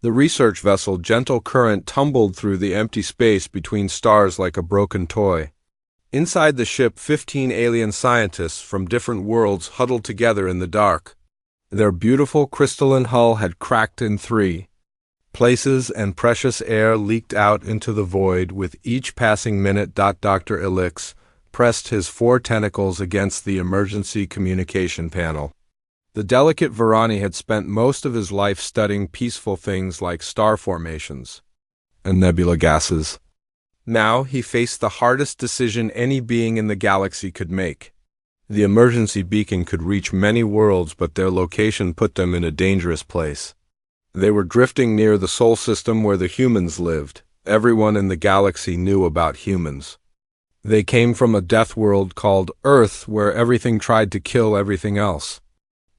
The research vessel Gentle Current tumbled through the empty space between stars like a broken toy. Inside the ship, 15 alien scientists from different worlds huddled together in the dark. Their beautiful crystalline hull had cracked in 3 places, and precious air leaked out into the void with each passing minute. Dr. Elix pressed his 4 tentacles against the emergency communication panel. The delicate Varani had spent most of his life studying peaceful things like star formations and nebula gases. Now he faced the hardest decision any being in the galaxy could make. The emergency beacon could reach many worlds, but their location put them in a dangerous place. They were drifting near the Sol system where the humans lived. Everyone in the galaxy knew about humans. They came from a death world called Earth, where everything tried to kill everything else.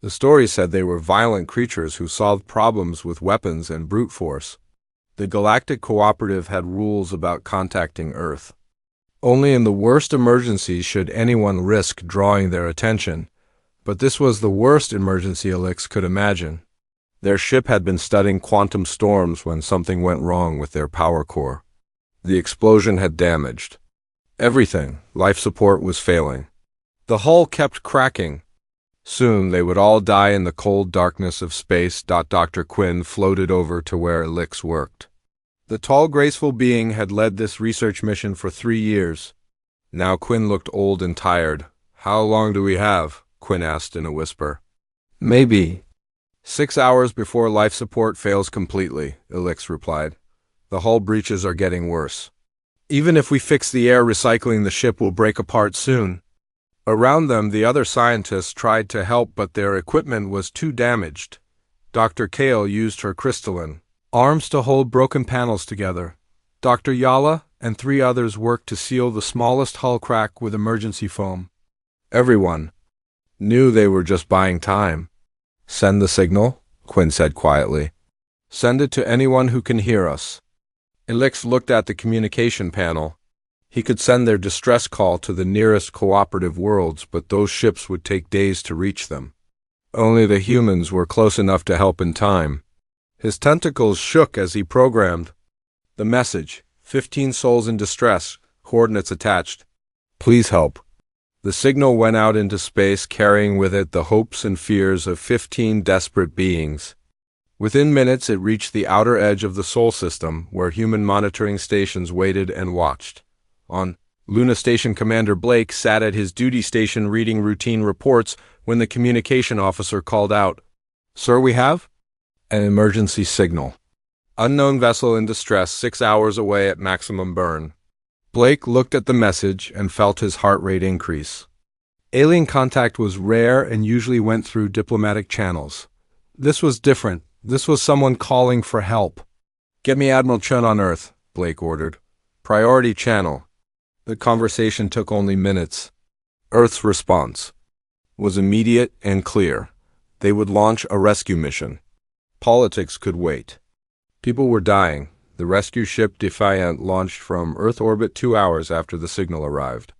The story said they were violent creatures who solved problems with weapons and brute force. The Galactic Cooperative had rules about contacting Earth. Only in the worst emergencies should anyone risk drawing their attention, but this was the worst emergency Elix could imagine. Their ship had been studying quantum storms when something went wrong with their power core. The explosion had damaged everything. Life support was failing. The hull kept cracking. Soon they would all die in the cold darkness of space. Dr. Quinn floated over to where Elix worked. The tall, graceful being had led this research mission for 3 years. Now Quinn looked old and tired. "How long do we have?" Quinn asked in a whisper. "Maybe 6 hours before life support fails completely," Elix replied. "The hull breaches are getting worse. Even if we fix the air recycling, the ship will break apart soon." Around them, the other scientists tried to help, but their equipment was too damaged. Dr. Kale used her crystalline arms to hold broken panels together. Dr. Yala and 3 others worked to seal the smallest hull crack with emergency foam. Everyone knew they were just buying time. "Send the signal," Quinn said quietly. "Send it to anyone who can hear us." Elix looked at the communication panel. He could send their distress call to the nearest cooperative worlds, but those ships would take days to reach them. Only the humans were close enough to help in time. His tentacles shook as he programmed the message: 15 souls in distress, coordinates attached. Please help. The signal went out into space, carrying with it the hopes and fears of 15 desperate beings. Within minutes it reached the outer edge of the Sol system, where human monitoring stations waited and watched. On Luna Station, Commander Blake sat at his duty station reading routine reports when the communication officer called out, "Sir, we have an emergency signal. Unknown vessel in distress 6 hours away at maximum burn." Blake looked at the message and felt his heart rate increase. Alien contact was rare and usually went through diplomatic channels. This was different. This was someone calling for help. "Get me Admiral Chun on Earth," Blake ordered. "Priority channel." The conversation took only minutes. Earth's response was immediate and clear. They would launch a rescue mission. Politics could wait. People were dying. The rescue ship Defiant launched from Earth orbit 2 hours after the signal arrived.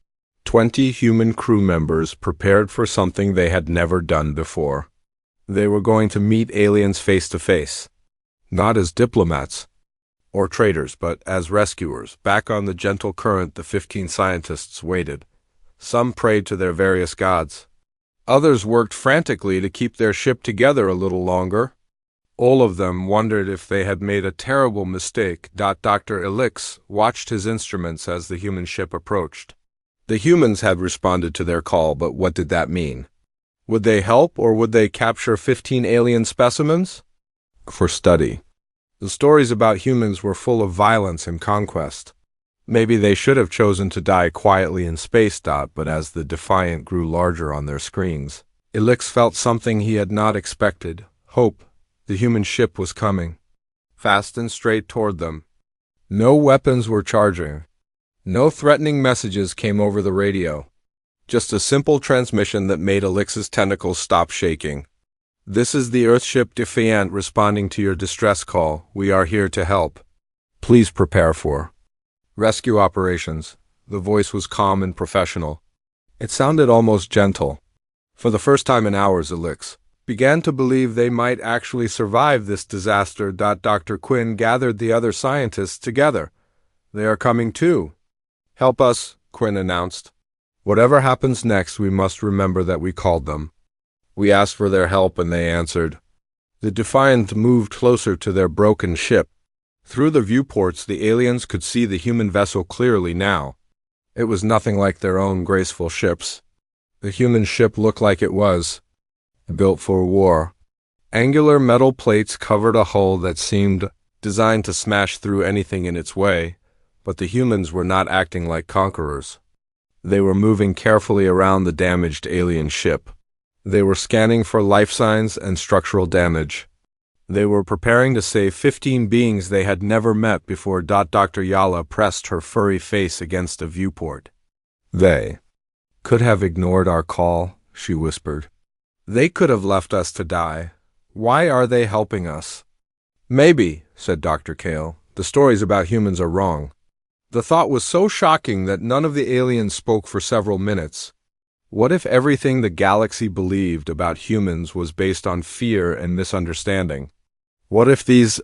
20 human crew members prepared for something they had never done before. They were going to meet aliens face to face. Not as diplomats or traitors, but as rescuers. Back on the Gentle Current, the 15 scientists waited. Some prayed to their various gods. Others worked frantically to keep their ship together a little longer. All of them wondered if they had made a terrible mistake. Dr. Elix watched his instruments as the human ship approached. The humans had responded to their call, but what did that mean? Would they help, or would they capture 15 alien specimens for study? The stories about humans were full of violence and conquest. Maybe they should have chosen to die quietly in space. But as the Defiant grew larger on their screens, Elix felt something he had not expected: hope. The human ship was coming, fast and straight toward them. No weapons were charging. No threatening messages came over the radio. Just a simple transmission that made Elix's tentacles stop shaking. "This is the Earthship Defiant responding to your distress call. We are here to help. Please prepare for rescue operations." The voice was calm and professional. It sounded almost gentle. For the first time in hours, Elix began to believe they might actually survive this disaster. Dr. Quinn gathered the other scientists together. "They are coming too." "Help us," Quinn announced. "Whatever happens next, we must remember that we called them." We asked for their help and they answered. The Defiant moved closer to their broken ship. Through the viewports, the aliens could see the human vessel clearly now. It was nothing like their own graceful ships. The human ship looked like it was built for war. Angular metal plates covered a hull that seemed designed to smash through anything in its way, but the humans were not acting like conquerors. They were moving carefully around the damaged alien ship. They were scanning for life signs and structural damage. They were preparing to save 15 beings they had never met before. Dr. Yala pressed her furry face against a viewport. "They could have ignored our call," she whispered. "They could have left us to die. Why are they helping us?" "Maybe," said Dr. Kale, "the stories about humans are wrong." The thought was so shocking that none of the aliens spoke for several minutes. What if everything the galaxy believed about humans was based on fear and misunderstanding? What if these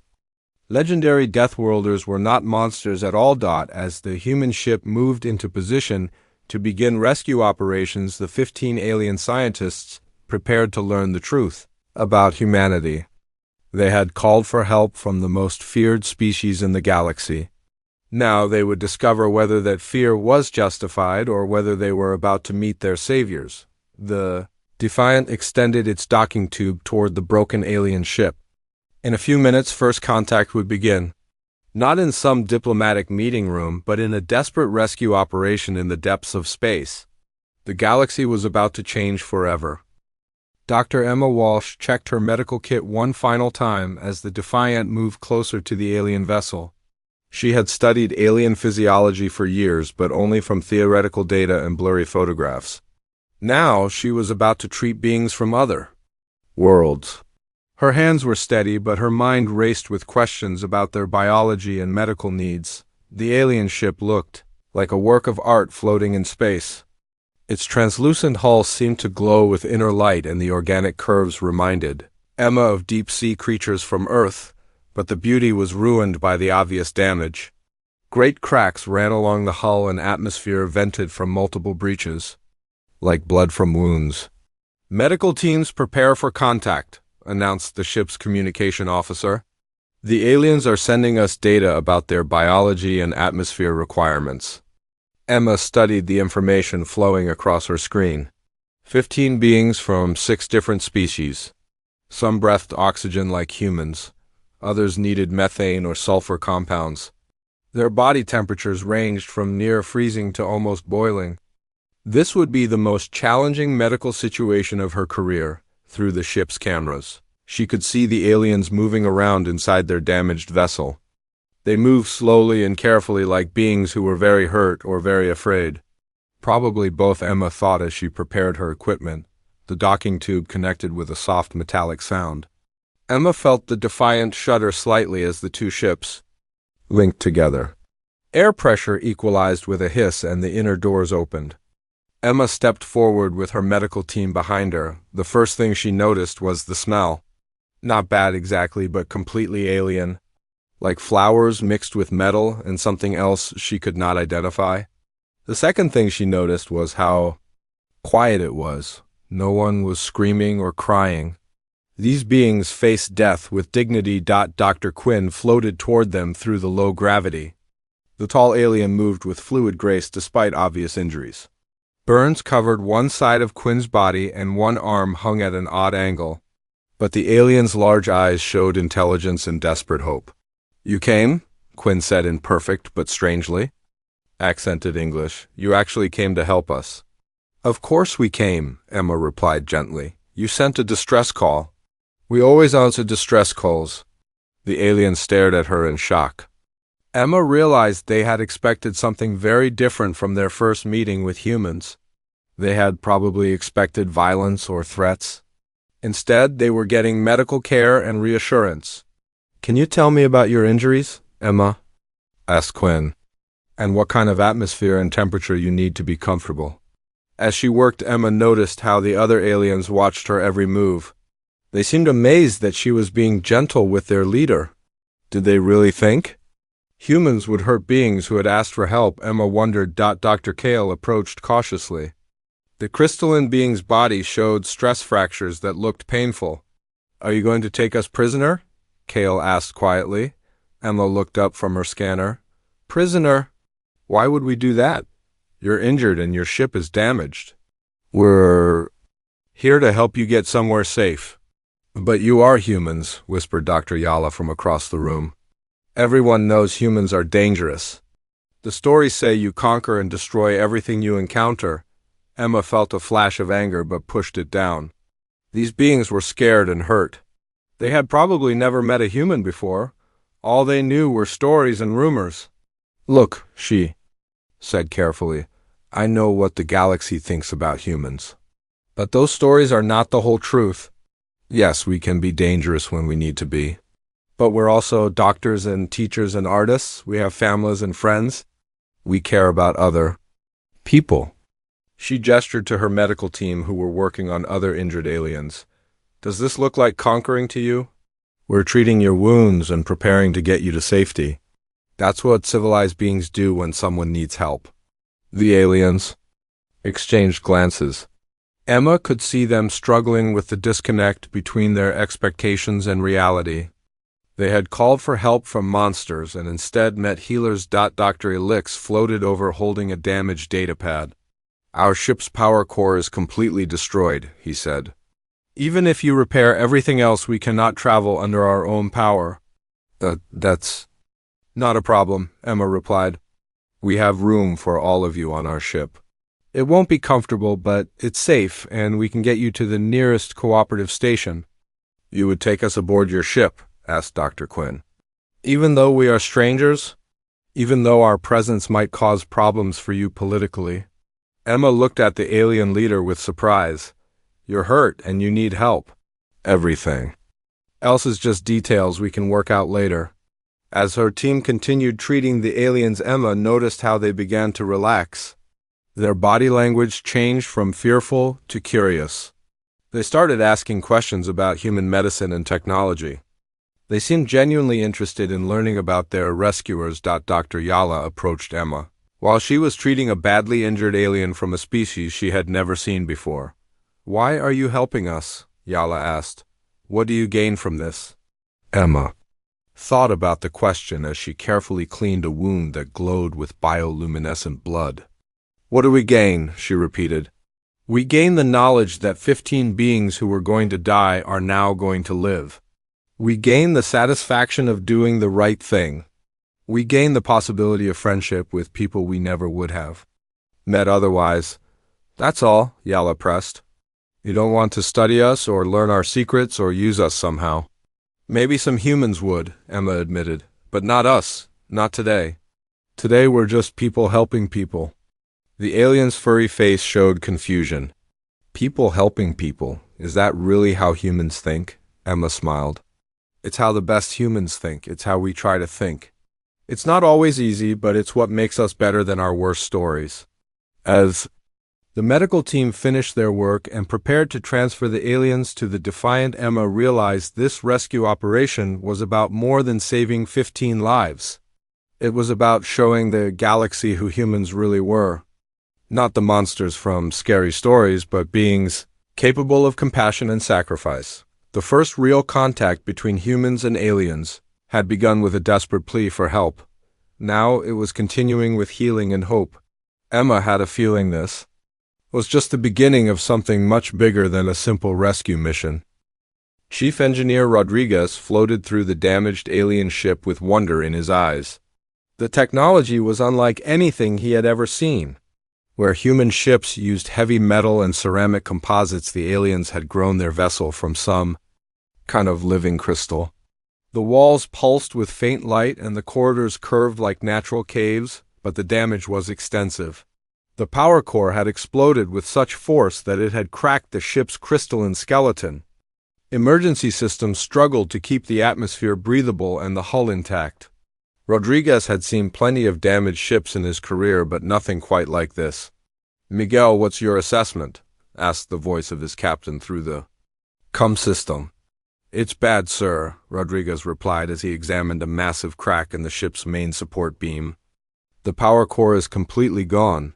legendary Deathworlders were not monsters at all? As the human ship moved into position to begin rescue operations, the 15 alien scientists prepared to learn the truth about humanity. They had called for help from the most feared species in the galaxy. Now they would discover whether that fear was justified or whether they were about to meet their saviors. The Defiant extended its docking tube toward the broken alien ship. In a few minutes, first contact would begin. Not in some diplomatic meeting room, but in a desperate rescue operation in the depths of space. The galaxy was about to change forever. Dr. Emma Walsh checked her medical kit one final time as the Defiant moved closer to the alien vessel. She had studied alien physiology for years, but only from theoretical data and blurry photographs. Now she was about to treat beings from other worlds. Her hands were steady, but her mind raced with questions about their biology and medical needs. The alien ship looked like a work of art floating in space. Its translucent hull seemed to glow with inner light, and the organic curves reminded Emma of deep-sea creatures from Earth, but the beauty was ruined by the obvious damage. Great cracks ran along the hull and atmosphere vented from multiple breaches, like blood from wounds. "Medical teams prepare for contact," announced the ship's communication officer. "The aliens are sending us data about their biology and atmosphere requirements." Emma studied the information flowing across her screen. 15 beings from 6 different species. Some breathed oxygen like humans. Others needed methane or sulfur compounds. Their body temperatures ranged from near freezing to almost boiling. This would be the most challenging medical situation of her career. Through the ship's cameras, she could see the aliens moving around inside their damaged vessel. They moved slowly and carefully, like beings who were very hurt or very afraid. Probably both, Emma thought as she prepared her equipment. The docking tube connected with a soft metallic sound. Emma felt the Defiant shudder slightly as the two ships linked together. Air pressure equalized with a hiss and the inner doors opened. Emma stepped forward with her medical team behind her. The first thing she noticed was the smell. Not bad exactly, but completely alien. Like flowers mixed with metal and something else she could not identify. The second thing she noticed was how quiet it was. No one was screaming or crying. These beings faced death with dignity. Dr. Quinn floated toward them through the low gravity. The tall alien moved with fluid grace despite obvious injuries. Burns covered one side of Quinn's body and one arm hung at an odd angle. But the alien's large eyes showed intelligence and desperate hope. "You came?" Quinn said in perfect but strangely accented English. "You actually came to help us." "Of course we came," Emma replied gently. "You sent a distress call." "We always answer distress calls." The alien stared at her in shock. Emma realized they had expected something very different from their first meeting with humans. They had probably expected violence or threats. Instead, they were getting medical care and reassurance. "Can you tell me about your injuries, Emma?" asked Quinn. "And what kind of atmosphere and temperature you need to be comfortable." As she worked, Emma noticed how the other aliens watched her every move. They seemed amazed that she was being gentle with their leader. Did they really think humans would hurt beings who had asked for help? Emma wondered. Dr. Kale approached cautiously. The crystalline being's body showed stress fractures that looked painful. Are you going to take us prisoner? Kale asked quietly. Emma looked up from her scanner. Prisoner? Why would we do that? You're injured and your ship is damaged. We're here to help you get somewhere safe. But you are humans, whispered Dr. Yala from across the room. Everyone knows humans are dangerous. The stories say you conquer and destroy everything you encounter. Emma felt a flash of anger but pushed it down. These beings were scared and hurt. They had probably never met a human before. All they knew were stories and rumors. Look, she said carefully, I know what the galaxy thinks about humans. But those stories are not the whole truth. Yes, we can be dangerous when we need to be. But we're also doctors and teachers and artists. We have families and friends. We care about other people. She gestured to her medical team who were working on other injured aliens. Does this look like conquering to you? We're treating your wounds and preparing to get you to safety. That's what civilized beings do when someone needs help. The aliens exchanged glances. Emma could see them struggling with the disconnect between their expectations and reality. They had called for help from monsters and instead met healers. Dr. Elix floated over holding a damaged datapad. Our ship's power core is completely destroyed, he said. Even if you repair everything else, we cannot travel under our own power. That's not a problem, Emma replied. We have room for all of you on our ship. It won't be comfortable, but it's safe, and we can get you to the nearest cooperative station. You would take us aboard your ship? Asked Dr. Quinn. Even though we are strangers? Even though our presence might cause problems for you politically? Emma looked at the alien leader with surprise. You're hurt and you need help. Everything else is just details we can work out later. As her team continued treating the aliens, Emma noticed how they began to relax. Their body language changed from fearful to curious. They started asking questions about human medicine and technology. They seemed genuinely interested in learning about their rescuers. Dr. Yala approached Emma, while she was treating a badly injured alien from a species she had never seen before. Why are you helping us? Yala asked. What do you gain from this? Emma thought about the question as she carefully cleaned a wound that glowed with bioluminescent blood. What do we gain? She repeated. We gain the knowledge that 15 beings who were going to die are now going to live. We gain the satisfaction of doing the right thing. We gain the possibility of friendship with people we never would have met otherwise. That's all, Yala pressed. You don't want to study us or learn our secrets or use us somehow. Maybe some humans would, Emma admitted, but not us, not today. Today we're just people helping people. The alien's furry face showed confusion. People helping people, is that really how humans think? Emma smiled. It's how the best humans think, it's how we try to think. It's not always easy, but it's what makes us better than our worst stories. As the medical team finished their work and prepared to transfer the aliens to the Defiant, Emma realized this rescue operation was about more than saving 15 lives. It was about showing the galaxy who humans really were. Not the monsters from scary stories, but beings capable of compassion and sacrifice. The first real contact between humans and aliens had begun with a desperate plea for help. Now it was continuing with healing and hope. Emma had a feeling this was just the beginning of something much bigger than a simple rescue mission. Chief Engineer Rodriguez floated through the damaged alien ship with wonder in his eyes. The technology was unlike anything he had ever seen. Where human ships used heavy metal and ceramic composites, the aliens had grown their vessel from some kind of living crystal. The walls pulsed with faint light and the corridors curved like natural caves, but the damage was extensive. The power core had exploded with such force that it had cracked the ship's crystalline skeleton. Emergency systems struggled to keep the atmosphere breathable and the hull intact. Rodriguez had seen plenty of damaged ships in his career, but nothing quite like this. Miguel, what's your assessment? Asked the voice of his captain through the COM system. It's bad, sir, Rodriguez replied as he examined a massive crack in the ship's main support beam. The power core is completely gone.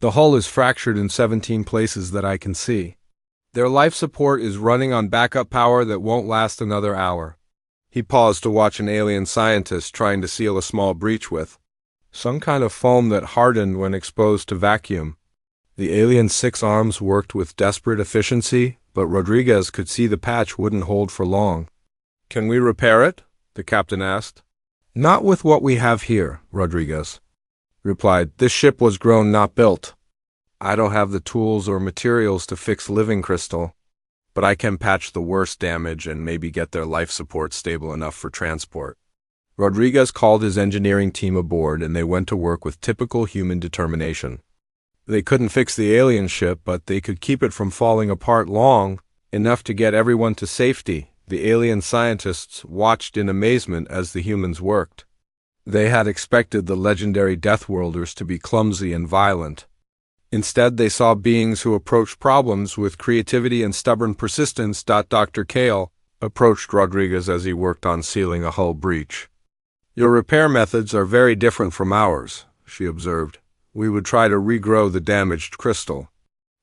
The hull is fractured in 17 places that I can see. Their life support is running on backup power that won't last another hour. He paused to watch an alien scientist trying to seal a small breach with some kind of foam that hardened when exposed to vacuum. The alien's 6 arms worked with desperate efficiency, but Rodriguez could see the patch wouldn't hold for long. Can we repair it? The captain asked. Not with what we have here, Rodriguez replied. This ship was grown, not built. I don't have the tools or materials to fix living crystal, but I can patch the worst damage and maybe get their life support stable enough for transport. Rodriguez called his engineering team aboard and they went to work with typical human determination. They couldn't fix the alien ship, but they could keep it from falling apart long enough to get everyone to safety. The alien scientists watched in amazement as the humans worked. They had expected the legendary Deathworlders to be clumsy and violent. Instead, they saw beings who approached problems with creativity and stubborn persistence. Dr. Kale approached Rodriguez as he worked on sealing a hull breach. Your repair methods are very different from ours, she observed. We would try to regrow the damaged crystal.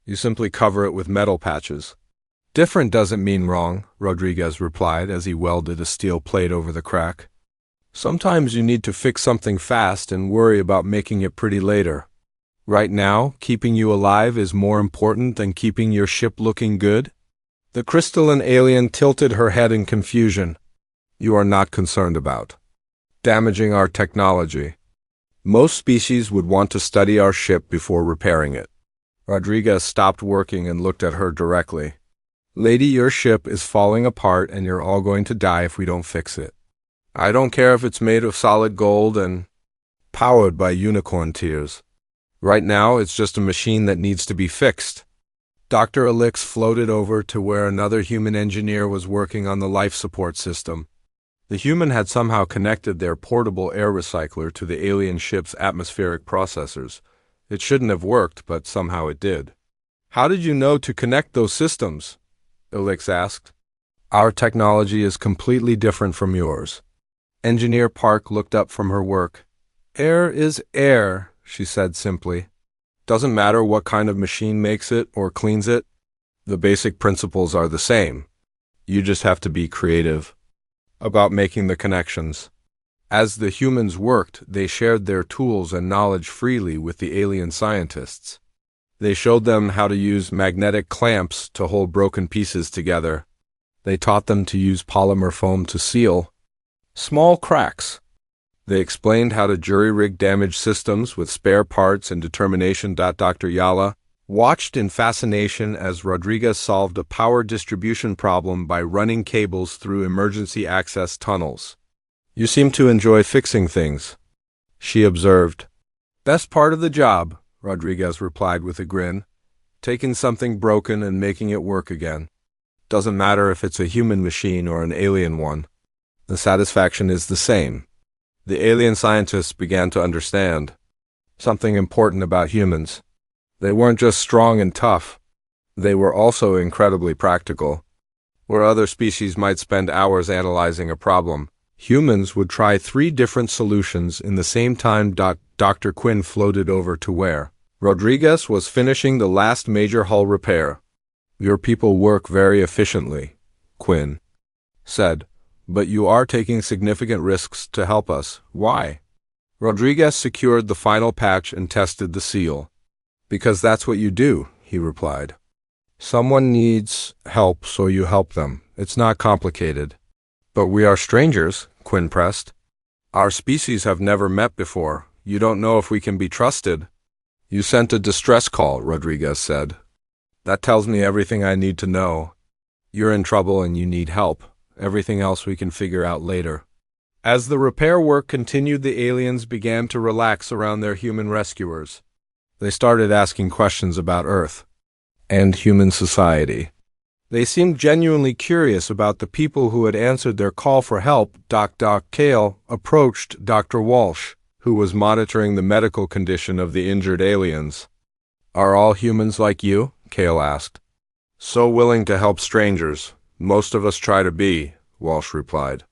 You simply cover it with metal patches. Different doesn't mean wrong, Rodriguez replied as he welded a steel plate over the crack. Sometimes you need to fix something fast and worry about making it pretty later. Right now, keeping you alive is more important than keeping your ship looking good? The crystalline alien tilted her head in confusion. You are not concerned about damaging our technology. Most species would want to study our ship before repairing it. Rodriguez stopped working and looked at her directly. Lady, your ship is falling apart and you're all going to die if we don't fix it. I don't care if it's made of solid gold and powered by unicorn tears. Right now, it's just a machine that needs to be fixed. Dr. Elix floated over to where another human engineer was working on the life support system. The human had somehow connected their portable air recycler to the alien ship's atmospheric processors. It shouldn't have worked, but somehow it did. How did you know to connect those systems? Elix asked. Our technology is completely different from yours. Engineer Park looked up from her work. Air is air, she said simply. Doesn't matter what kind of machine makes it or cleans it. The basic principles are the same. You just have to be creative about making the connections. As the humans worked, they shared their tools and knowledge freely with the alien scientists. They showed them how to use magnetic clamps to hold broken pieces together. They taught them to use polymer foam to seal small cracks. They explained how to jury-rig damaged systems with spare parts and determination. Dr. Yala watched in fascination as Rodriguez solved a power distribution problem by running cables through emergency access tunnels. You seem to enjoy fixing things, she observed. Best part of the job, Rodriguez replied with a grin. Taking something broken and making it work again. Doesn't matter if it's a human machine or an alien one. The satisfaction is the same. The alien scientists began to understand something important about humans. They weren't just strong and tough. They were also incredibly practical. Where other species might spend hours analyzing a problem, humans would try 3 different solutions in the same time. Dr. Quinn floated over to where Rodriguez was finishing the last major hull repair. Your people work very efficiently, Quinn said, but you are taking significant risks to help us. Why? Rodriguez secured the final patch and tested the seal. Because that's what you do, he replied. Someone needs help, so you help them. It's not complicated. But we are strangers, Quinn pressed. Our species have never met before. You don't know if we can be trusted. You sent a distress call, Rodriguez said. That tells me everything I need to know. You're in trouble and you need help. Everything else we can figure out later. As the repair work continued, the aliens began to relax around their human rescuers. They started asking questions about Earth and human society. They seemed genuinely curious about the people who had answered their call for help. Dr. Kale approached Dr. Walsh, who was monitoring the medical condition of the injured aliens. Are all humans like you? Kale asked. So willing to help strangers. Most of us try to be, Walsh replied.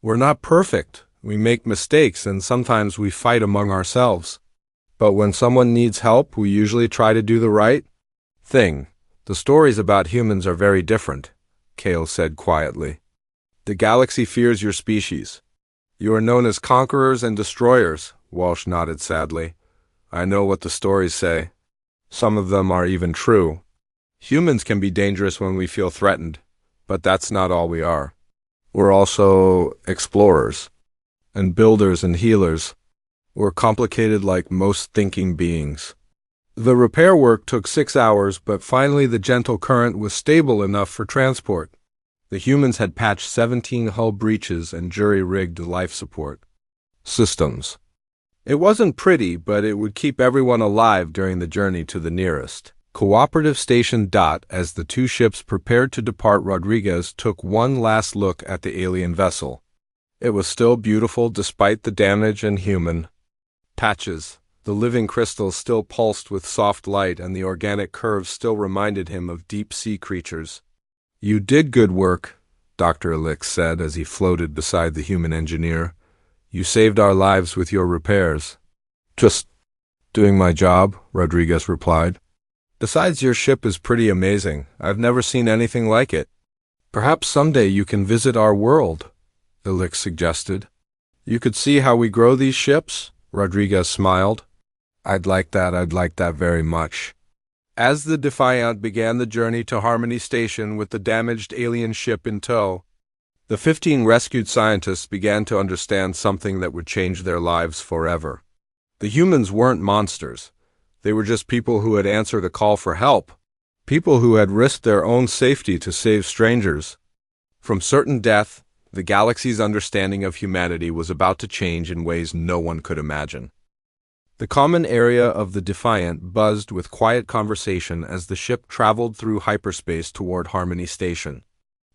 We're not perfect. We make mistakes, and sometimes we fight among ourselves. But when someone needs help, we usually try to do the right thing. The stories about humans are very different, Kale said quietly. The galaxy fears your species. You are known as conquerors and destroyers, Walsh nodded sadly. I know what the stories say. Some of them are even true. Humans can be dangerous when we feel threatened, but that's not all we are. We're also explorers, and builders and healers. We're complicated like most thinking beings. The repair work took 6 hours, but finally the gentle current was stable enough for transport. The humans had patched 17 hull breaches and jury-rigged life support systems. It wasn't pretty, but it would keep everyone alive during the journey to the nearest cooperative station. As the two ships prepared to depart, Rodriguez took one last look at the alien vessel. It was still beautiful despite the damage and human patches. The living crystals still pulsed with soft light, and the organic curves still reminded him of deep-sea creatures. You did good work, Dr. Elix said as he floated beside the human engineer. You saved our lives with your repairs. Just doing my job, Rodriguez replied. Besides, your ship is pretty amazing. I've never seen anything like it. Perhaps someday you can visit our world, Elix suggested. You could see how we grow these ships, Rodriguez smiled. I'd like that very much. As the Defiant began the journey to Harmony Station with the damaged alien ship in tow, the 15 rescued scientists began to understand something that would change their lives forever. The humans weren't monsters. They were just people who had answered a call for help, people who had risked their own safety to save strangers. From certain death, the galaxy's understanding of humanity was about to change in ways no one could imagine. The common area of the Defiant buzzed with quiet conversation as the ship traveled through hyperspace toward Harmony Station.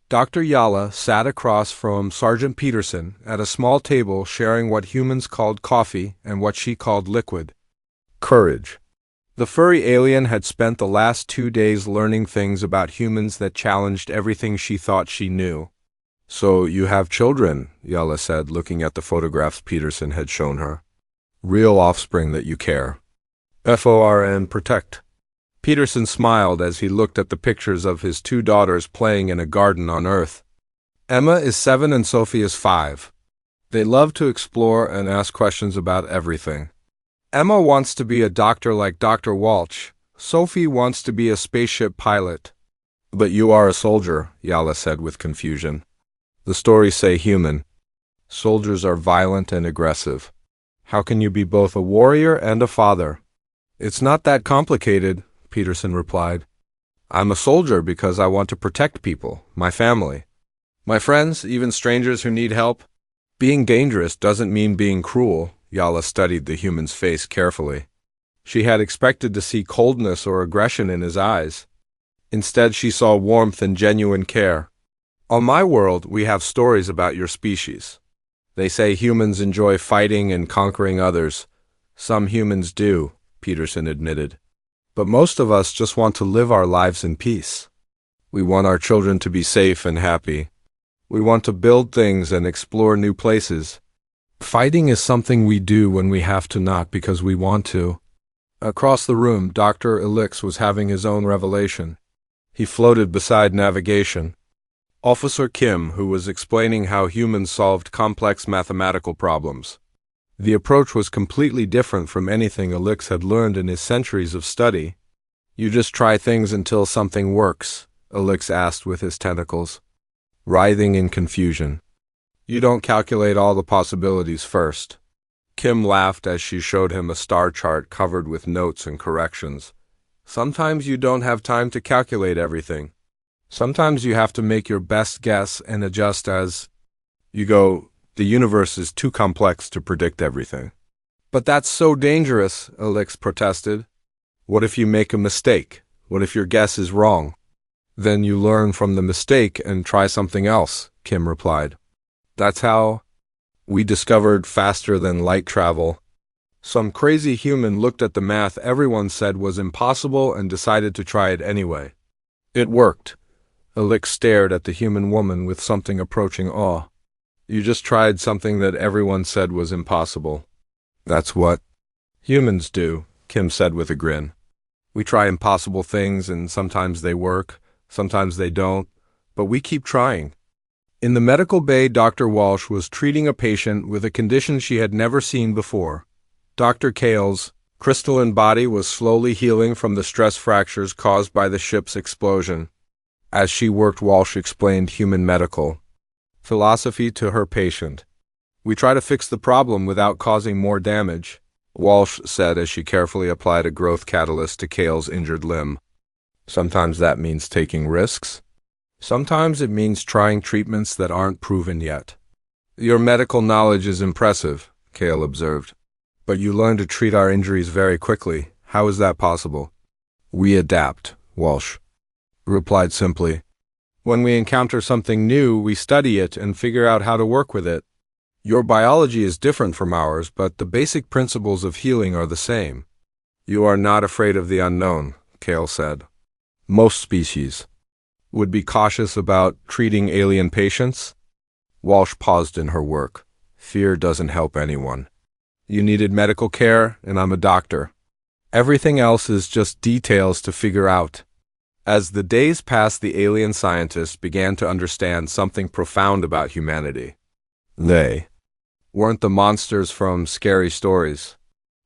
Dr. Yala sat across from Sergeant Peterson at a small table, sharing what humans called coffee and what she called liquid courage. The furry alien had spent the last 2 days learning things about humans that challenged everything she thought she knew. So you have children, Yala said, looking at the photographs Peterson had shown her. Real offspring that you care for and protect. Peterson smiled as he looked at the pictures of his 2 daughters playing in a garden on Earth. Emma is 7 and Sophie is 5. They love to explore and ask questions about everything. Emma wants to be a doctor like Dr. Walsh. Sophie wants to be a spaceship pilot. But you are a soldier, Yala said with confusion. The stories say human. Soldiers are violent and aggressive. How can you be both a warrior and a father? It's not that complicated, Peterson replied. I'm a soldier because I want to protect people, my family, my friends, even strangers who need help. Being dangerous doesn't mean being cruel. Yala studied the human's face carefully. She had expected to see coldness or aggression in his eyes. Instead, she saw warmth and genuine care. On my world, we have stories about your species. They say humans enjoy fighting and conquering others. Some humans do, Peterson admitted. But most of us just want to live our lives in peace. We want our children to be safe and happy. We want to build things and explore new places. Fighting is something we do when we have to, not because we want to. Across the room, Dr. Elix was having his own revelation. He floated beside navigation. Officer Kim, who was explaining how humans solved complex mathematical problems. The approach was completely different from anything Elix had learned in his centuries of study. You just try things until something works, Elix asked with his tentacles, writhing in confusion. You don't calculate all the possibilities first. Kim laughed as she showed him a star chart covered with notes and corrections. Sometimes you don't have time to calculate everything. Sometimes you have to make your best guess and adjust as you go. The universe is too complex to predict everything. But that's so dangerous, Elix protested. What if you make a mistake? What if your guess is wrong? Then you learn from the mistake and try something else, Kim replied. That's how we discovered faster than light travel. Some crazy human looked at the math everyone said was impossible and decided to try it anyway. It worked. Alex stared at the human woman with something approaching awe. You just tried something that everyone said was impossible. That's what humans do, Kim said with a grin. We try impossible things and sometimes they work, sometimes they don't, but we keep trying. In the medical bay, Dr. Walsh was treating a patient with a condition she had never seen before. Dr. Kale's crystalline body was slowly healing from the stress fractures caused by the ship's explosion. As she worked, Walsh explained human medical philosophy to her patient. We try to fix the problem without causing more damage, Walsh said as she carefully applied a growth catalyst to Kale's injured limb. Sometimes that means taking risks. Sometimes it means trying treatments that aren't proven yet. Your medical knowledge is impressive, Kale observed. But you learn to treat our injuries very quickly. How is that possible? We adapt, Walsh replied simply. When we encounter something new, we study it and figure out how to work with it. Your biology is different from ours, but the basic principles of healing are the same. You are not afraid of the unknown, Kale said. Most species would be cautious about treating alien patients. Walsh paused in her work. Fear doesn't help anyone. You needed medical care, and I'm a doctor. Everything else is just details to figure out. As the days passed, the alien scientists began to understand something profound about humanity. They weren't the monsters from scary stories.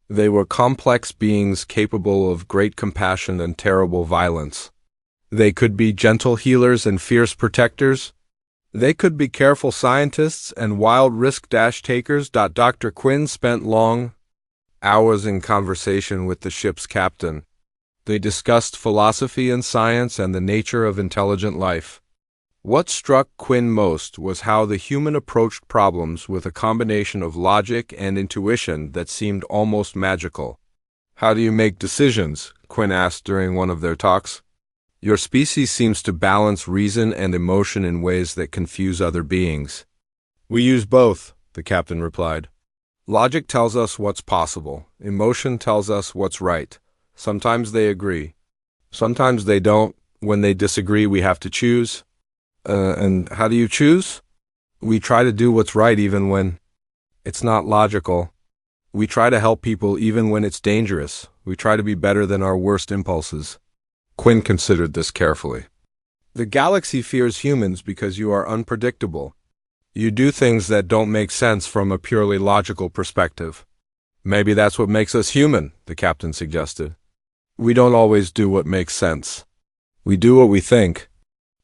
They were complex beings capable of great compassion and terrible violence. They could be gentle healers and fierce protectors. They could be careful scientists and wild risk-takers. Dr. Quinn spent long hours in conversation with the ship's captain. They discussed philosophy and science and the nature of intelligent life. What struck Quinn most was how the human approached problems with a combination of logic and intuition that seemed almost magical. How do you make decisions? Quinn asked during one of their talks. Your species seems to balance reason and emotion in ways that confuse other beings. We use both, the captain replied. Logic tells us what's possible. Emotion tells us what's right. Sometimes they agree. Sometimes they don't. When they disagree, we have to choose. And how do you choose? We try to do what's right even when it's not logical. We try to help people even when it's dangerous. We try to be better than our worst impulses. Quinn considered this carefully. The galaxy fears humans because you are unpredictable. You do things that don't make sense from a purely logical perspective. Maybe that's what makes us human, the captain suggested. We don't always do what makes sense. We do what we think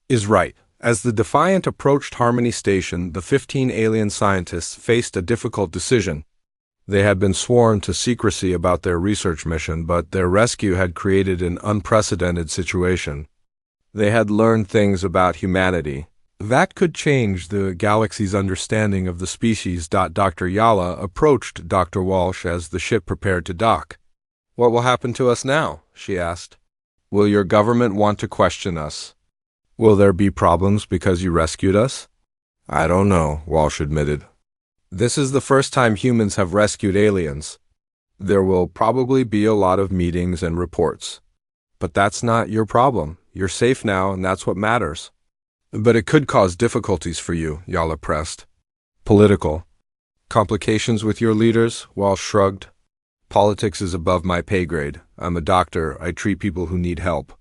is right. As the Defiant approached Harmony Station, the 15 alien scientists faced a difficult decision. They had been sworn to secrecy about their research mission, but their rescue had created an unprecedented situation. They had learned things about humanity that could change the galaxy's understanding of the species. Dr. Yala approached Dr. Walsh as the ship prepared to dock. What will happen to us now? She asked. Will your government want to question us? Will there be problems because you rescued us? I don't know, Walsh admitted. This is the first time humans have rescued aliens. There will probably be a lot of meetings and reports. But that's not your problem. You're safe now, and that's what matters. But it could cause difficulties for you, Yala pressed. Political complications with your leaders? Walsh shrugged. Politics is above my pay grade. I'm a doctor. I treat people who need help.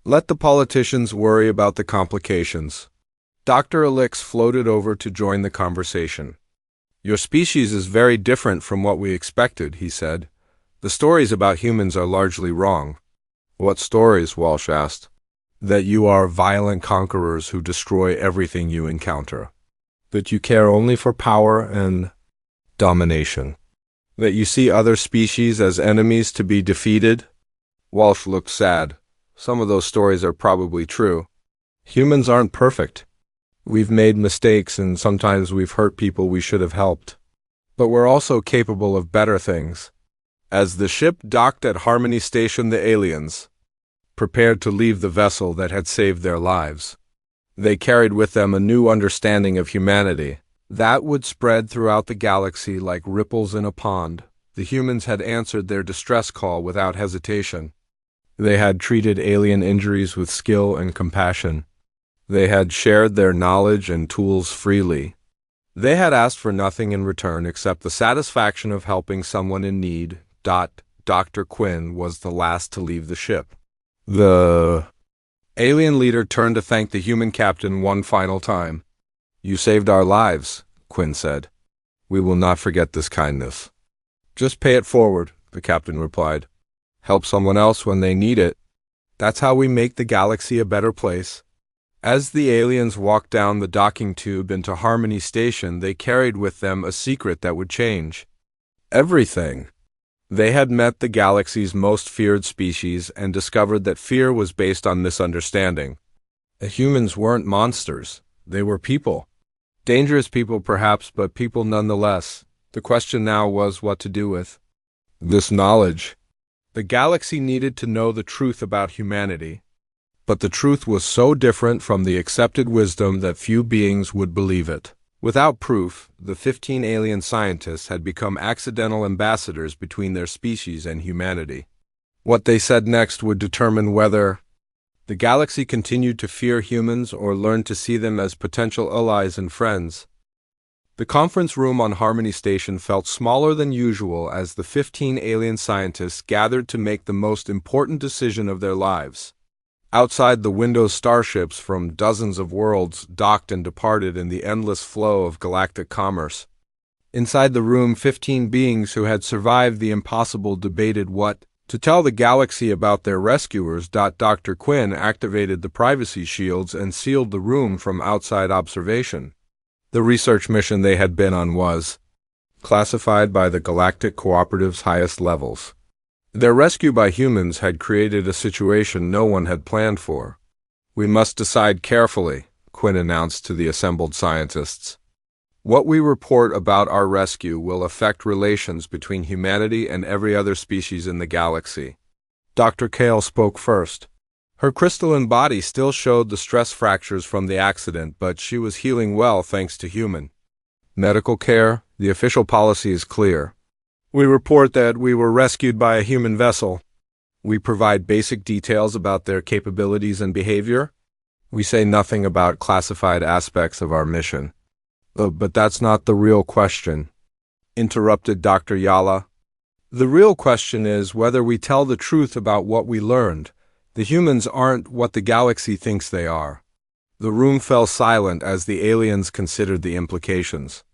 Let the politicians worry about the complications. Dr. Alex floated over to join the conversation. Your species is very different from what we expected, he said. The stories about humans are largely wrong. What stories? Walsh asked. That you are violent conquerors who destroy everything you encounter. That you care only for power and domination. That you see other species as enemies to be defeated. Walsh looked sad. Some of those stories are probably true. Humans aren't perfect. We've made mistakes and sometimes we've hurt people we should have helped. But we're also capable of better things. As the ship docked at Harmony Station, the aliens prepared to leave the vessel that had saved their lives. They carried with them a new understanding of humanity that would spread throughout the galaxy like ripples in a pond. The humans had answered their distress call without hesitation. They had treated alien injuries with skill and compassion. They had shared their knowledge and tools freely. They had asked for nothing in return except the satisfaction of helping someone in need. Dr. Quinn was the last to leave the ship. The alien leader turned to thank the human captain one final time. "You saved our lives," Quinn said. "We will not forget this kindness." "Just pay it forward," the captain replied. "Help someone else when they need it. That's how we make the galaxy a better place." As the aliens walked down the docking tube into Harmony Station, they carried with them a secret that would change everything. They had met the galaxy's most feared species and discovered that fear was based on misunderstanding. The humans weren't monsters. They were people. Dangerous people, perhaps, but people nonetheless. The question now was what to do with this knowledge. The galaxy needed to know the truth about humanity. But the truth was so different from the accepted wisdom that few beings would believe it. Without proof, the 15 alien scientists had become accidental ambassadors between their species and humanity. What they said next would determine whether the galaxy continued to fear humans or learned to see them as potential allies and friends. The conference room on Harmony Station felt smaller than usual as the 15 alien scientists gathered to make the most important decision of their lives. Outside the windows, starships from dozens of worlds docked and departed in the endless flow of galactic commerce. Inside the room, 15 beings who had survived the impossible debated what to tell the galaxy about their rescuers. Dr. Quinn activated the privacy shields and sealed the room from outside observation. The research mission they had been on was classified by the Galactic Cooperative's highest levels. Their rescue by humans had created a situation no one had planned for. "We must decide carefully," Quinn announced to the assembled scientists. "What we report about our rescue will affect relations between humanity and every other species in the galaxy." Dr. Kale spoke first. Her crystalline body still showed the stress fractures from the accident, but she was healing well thanks to human medical care. "The official policy is clear. We report that we were rescued by a human vessel. We provide basic details about their capabilities and behavior. We say nothing about classified aspects of our mission." But that's not the real question," interrupted Dr. Yala. "The real question is whether we tell the truth about what we learned. The humans aren't what the galaxy thinks they are." The room fell silent as the aliens considered the implications.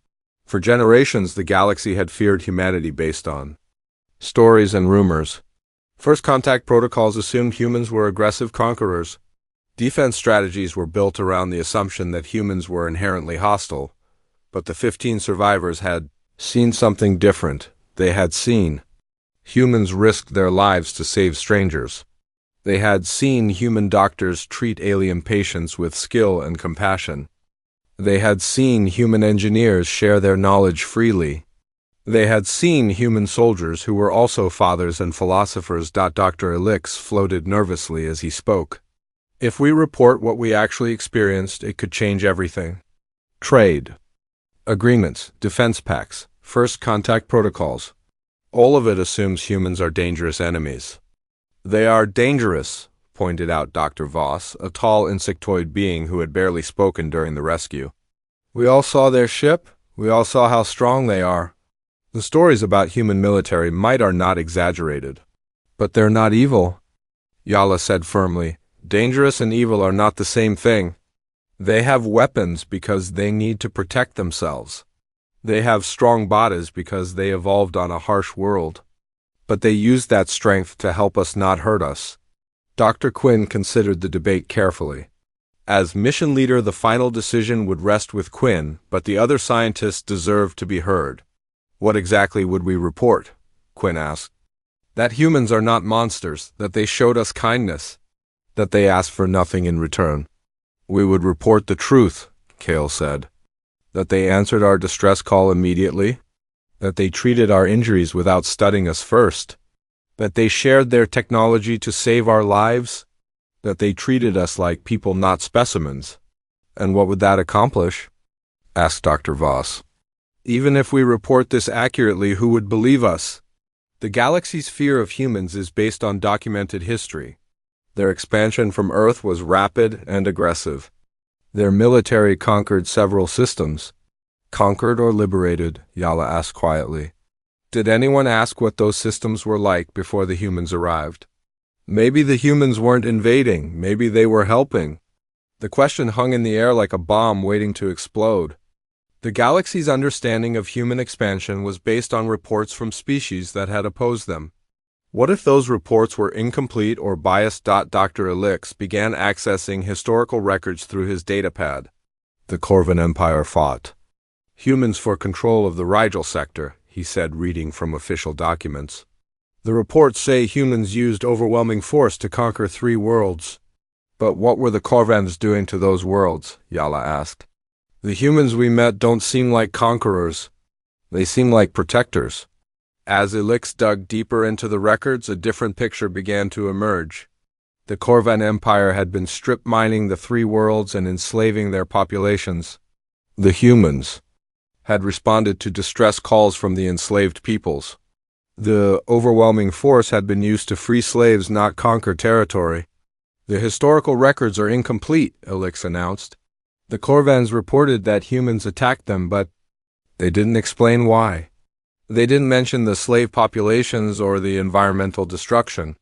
For generations, the galaxy had feared humanity based on stories and rumors. First contact protocols assumed humans were aggressive conquerors. Defense strategies were built around the assumption that humans were inherently hostile. But the 15 survivors had seen something different. They had seen humans risk their lives to save strangers. They had seen human doctors treat alien patients with skill and compassion. They had seen human engineers share their knowledge freely. They had seen human soldiers who were also fathers and philosophers. Dr. Elix floated nervously as he spoke. "If we report what we actually experienced, it could change everything. Trade, agreements, defense pacts, first contact protocols. All of it assumes humans are dangerous enemies." "They are dangerous," pointed out Dr. Voss, a tall insectoid being who had barely spoken during the rescue. "We all saw their ship. We all saw how strong they are. The stories about human military might are not exaggerated. But they're not evil," Yala said firmly. "Dangerous and evil are not the same thing. They have weapons because they need to protect themselves. They have strong bodies because they evolved on a harsh world. But they use that strength to help us, not hurt us." Dr. Quinn considered the debate carefully. As mission leader, the final decision would rest with Quinn, but the other scientists deserved to be heard. "What exactly would we report?" Quinn asked. "That humans are not monsters, that they showed us kindness, that they asked for nothing in return." "We would report the truth," Kale said. "That they answered our distress call immediately, that they treated our injuries without studying us first, that they shared their technology to save our lives, that they treated us like people, not specimens." "And what would that accomplish?" asked Dr. Voss. "Even if we report this accurately, who would believe us? The galaxy's fear of humans is based on documented history. Their expansion from Earth was rapid and aggressive. Their military conquered several systems. Conquered or liberated? Yala asked quietly. Did anyone ask what those systems were like before the humans arrived? Maybe the humans weren't invading, maybe they were helping. The question hung in the air like a bomb waiting to explode. The galaxy's understanding of human expansion was based on reports from species that had opposed them. What if those reports were incomplete or biased? Dr. Elix began accessing historical records through his datapad. The Corvan Empire fought humans for control of the Rigel sector, he said, reading from official documents. The reports say humans used overwhelming force to conquer 3 worlds. But what were the Corvans doing to those worlds? Yala asked. The humans we met don't seem like conquerors. They seem like protectors. As Elix dug deeper into the records, a different picture began to emerge. The Corvan Empire had been strip mining the 3 worlds and enslaving their populations. The humans had responded to distress calls from the enslaved peoples. The overwhelming force had been used to free slaves, not conquer territory. The historical records are incomplete, Elix announced. The Corvans reported that humans attacked them, but they didn't explain why. They didn't mention the slave populations or the environmental destruction.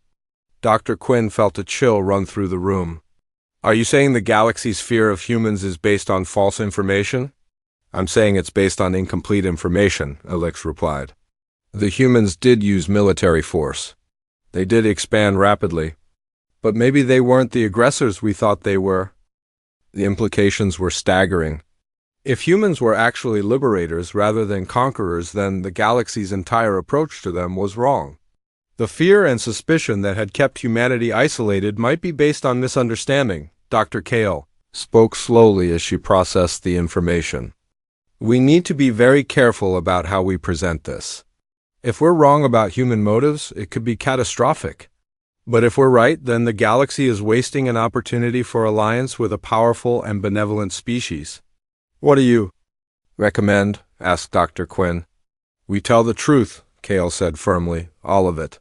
Dr. Quinn felt a chill run through the room. Are you saying the galaxy's fear of humans is based on false information? I'm saying it's based on incomplete information, Elix replied. The humans did use military force. They did expand rapidly. But maybe they weren't the aggressors we thought they were. The implications were staggering. If humans were actually liberators rather than conquerors, then the galaxy's entire approach to them was wrong. The fear and suspicion that had kept humanity isolated might be based on misunderstanding. Dr. Kale spoke slowly as she processed the information. We need to be very careful about how we present this. If we're wrong about human motives, it could be catastrophic. But if we're right, then the galaxy is wasting an opportunity for alliance with a powerful and benevolent species. What do you recommend? Asked Dr. Quinn. We tell the truth, Kale said firmly, all of it.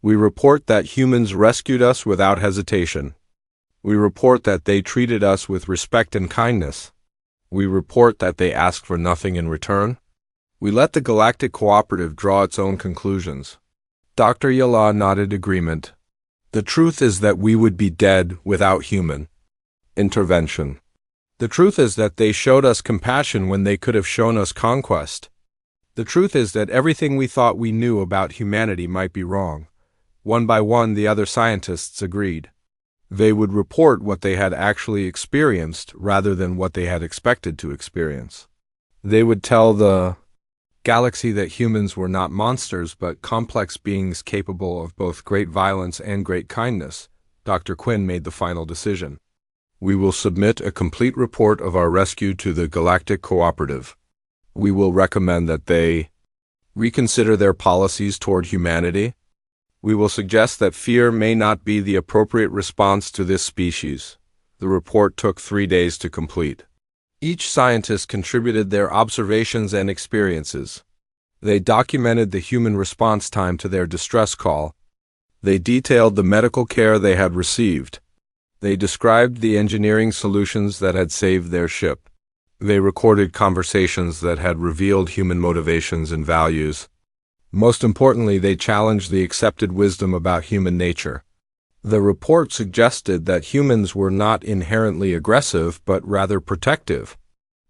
We report that humans rescued us without hesitation. We report that they treated us with respect and kindness. We report that they asked for nothing in return. We let the Galactic Cooperative draw its own conclusions. Dr. Yala nodded agreement. The truth is that we would be dead without human intervention. The truth is that they showed us compassion when they could have shown us conquest. The truth is that everything we thought we knew about humanity might be wrong. One by one, the other scientists agreed. They would report what they had actually experienced rather than what they had expected to experience. They would tell the galaxy that humans were not monsters but complex beings capable of both great violence and great kindness. Dr. Quinn made the final decision. We will submit a complete report of our rescue to the Galactic Cooperative. We will recommend that they reconsider their policies toward humanity. We will suggest that fear may not be the appropriate response to this species. The report took 3 days to complete. Each scientist contributed their observations and experiences. They documented the human response time to their distress call. They detailed the medical care they had received. They described the engineering solutions that had saved their ship. They recorded conversations that had revealed human motivations and values. Most importantly, they challenged the accepted wisdom about human nature. The report suggested that humans were not inherently aggressive, but rather protective.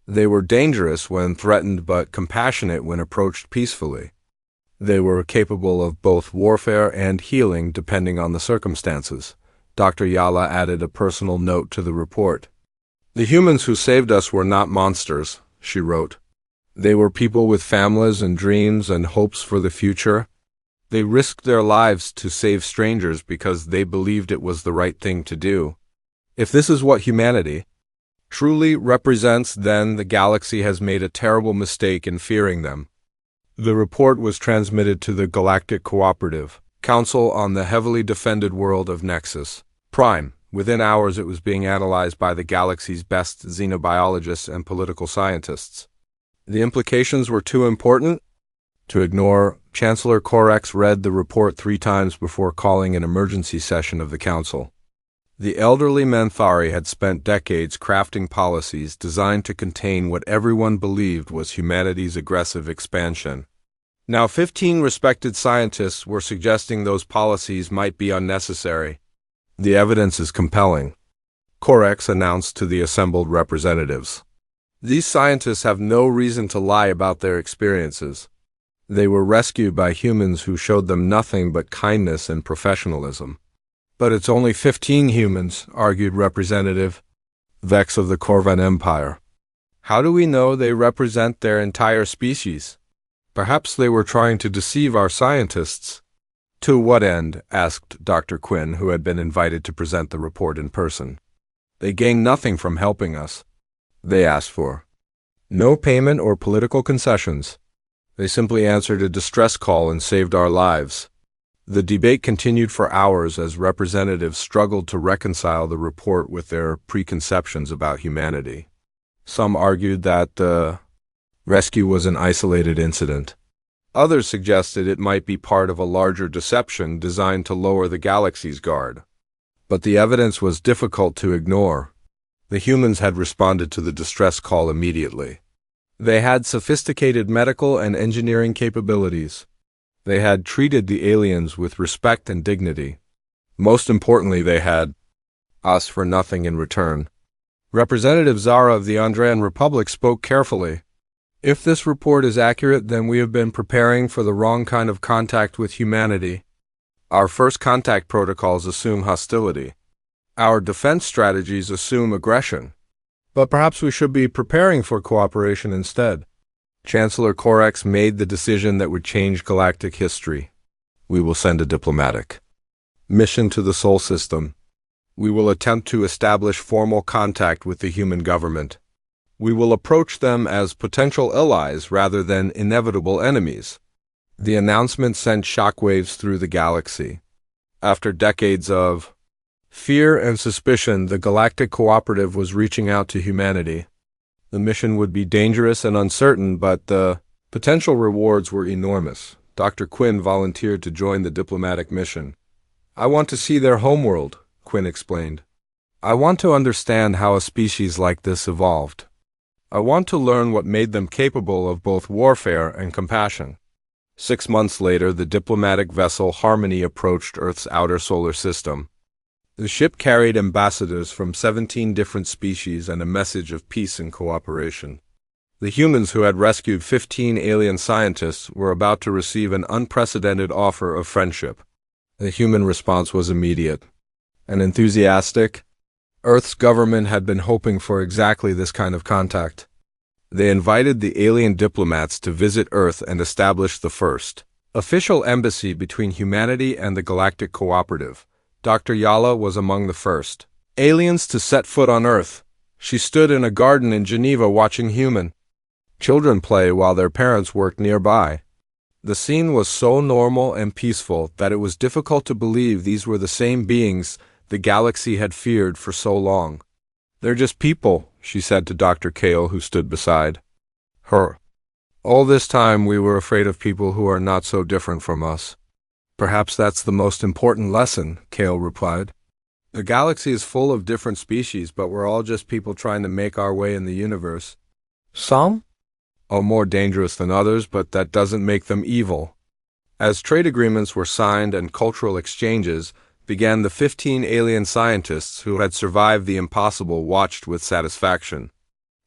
They were dangerous when threatened, but compassionate when approached peacefully. They were capable of both warfare and healing depending on the circumstances. Dr. Yala added a personal note to the report. The humans who saved us were not monsters, she wrote. They were people with families and dreams and hopes for the future. They risked their lives to save strangers because they believed it was the right thing to do. If this is what humanity truly represents, then the galaxy has made a terrible mistake in fearing them. The report was transmitted to the Galactic Cooperative Council on the heavily defended world of Nexus Prime. Within hours it was being analyzed by the galaxy's best xenobiologists and political scientists. The implications were too important to ignore. Chancellor Korex read the report 3 times before calling an emergency session of the council. The elderly Manthari had spent decades crafting policies designed to contain what everyone believed was humanity's aggressive expansion. Now 15 respected scientists were suggesting those policies might be unnecessary. The evidence is compelling, Corex announced to the assembled representatives. These scientists have no reason to lie about their experiences. They were rescued by humans who showed them nothing but kindness and professionalism. But it's only 15 humans, argued Representative Vex of the Corvan Empire. How do we know they represent their entire species? Perhaps they were trying to deceive our scientists. To what end? Asked Dr. Quinn, who had been invited to present the report in person. They gained nothing from helping us. They asked for no payment or political concessions. They simply answered a distress call and saved our lives. The debate continued for hours as representatives struggled to reconcile the report with their preconceptions about humanity. Some argued that the rescue was an isolated incident. Others suggested it might be part of a larger deception designed to lower the galaxy's guard. But the evidence was difficult to ignore. The humans had responded to the distress call immediately. They had sophisticated medical and engineering capabilities. They had treated the aliens with respect and dignity. Most importantly, they had asked for nothing in return. Representative Zara of the Andrean Republic spoke carefully. If this report is accurate, then we have been preparing for the wrong kind of contact with humanity. Our first contact protocols assume hostility. Our defense strategies assume aggression. But perhaps we should be preparing for cooperation instead. Chancellor Corex made the decision that would change galactic history. We will send a diplomatic mission to the Sol system. We will attempt to establish formal contact with the human government. We will approach them as potential allies rather than inevitable enemies. The announcement sent shockwaves through the galaxy. After decades of fear and suspicion, the Galactic Cooperative was reaching out to humanity. The mission would be dangerous and uncertain, but the potential rewards were enormous. Dr. Quinn volunteered to join the diplomatic mission. I want to see their homeworld, Quinn explained. I want to understand how a species like this evolved. I want to learn what made them capable of both warfare and compassion. 6 months later, the diplomatic vessel Harmony approached Earth's outer solar system. The ship carried ambassadors from 17 different species and a message of peace and cooperation. The humans who had rescued 15 alien scientists were about to receive an unprecedented offer of friendship. The human response was immediate and enthusiastic. Earth's government had been hoping for exactly this kind of contact. They invited the alien diplomats to visit Earth and establish the first official embassy between humanity and the Galactic Cooperative. Dr. Yala was among the first aliens to set foot on Earth. She stood in a garden in Geneva watching human children play while their parents worked nearby. The scene was so normal and peaceful that it was difficult to believe these were the same beings the galaxy had feared for so long. They're just people, she said to Dr. Kale, who stood beside her. All this time we were afraid of people who are not so different from us. Perhaps that's the most important lesson, Kale replied. The galaxy is full of different species, but we're all just people trying to make our way in the universe. Some are more dangerous than others, but that doesn't make them evil. As trade agreements were signed and cultural exchanges began, the 15 alien scientists who had survived the impossible watched with satisfaction.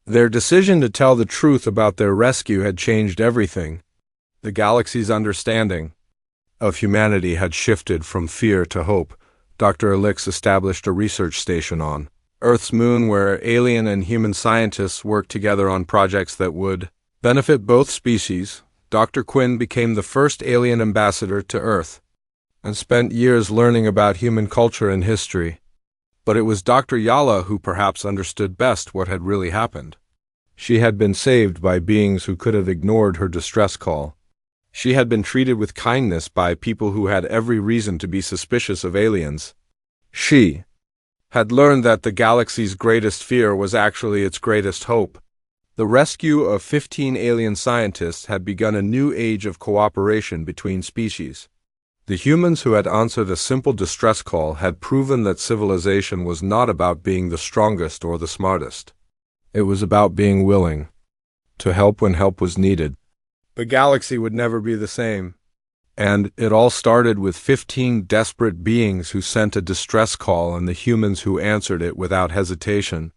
Their decision to tell the truth about their rescue had changed everything. The galaxy's understanding of humanity had shifted from fear to hope. Dr. Elix established a research station on Earth's moon where alien and human scientists worked together on projects that would benefit both species. Dr. Quinn became the first alien ambassador to Earth and spent years learning about human culture and history. But it was Dr. Yala who perhaps understood best what had really happened. She had been saved by beings who could have ignored her distress call. She had been treated with kindness by people who had every reason to be suspicious of aliens. She had learned that the galaxy's greatest fear was actually its greatest hope. The rescue of 15 alien scientists had begun a new age of cooperation between species. The humans who had answered a simple distress call had proven that civilization was not about being the strongest or the smartest. It was about being willing to help when help was needed. The galaxy would never be the same. And it all started with 15 desperate beings who sent a distress call and the humans who answered it without hesitation.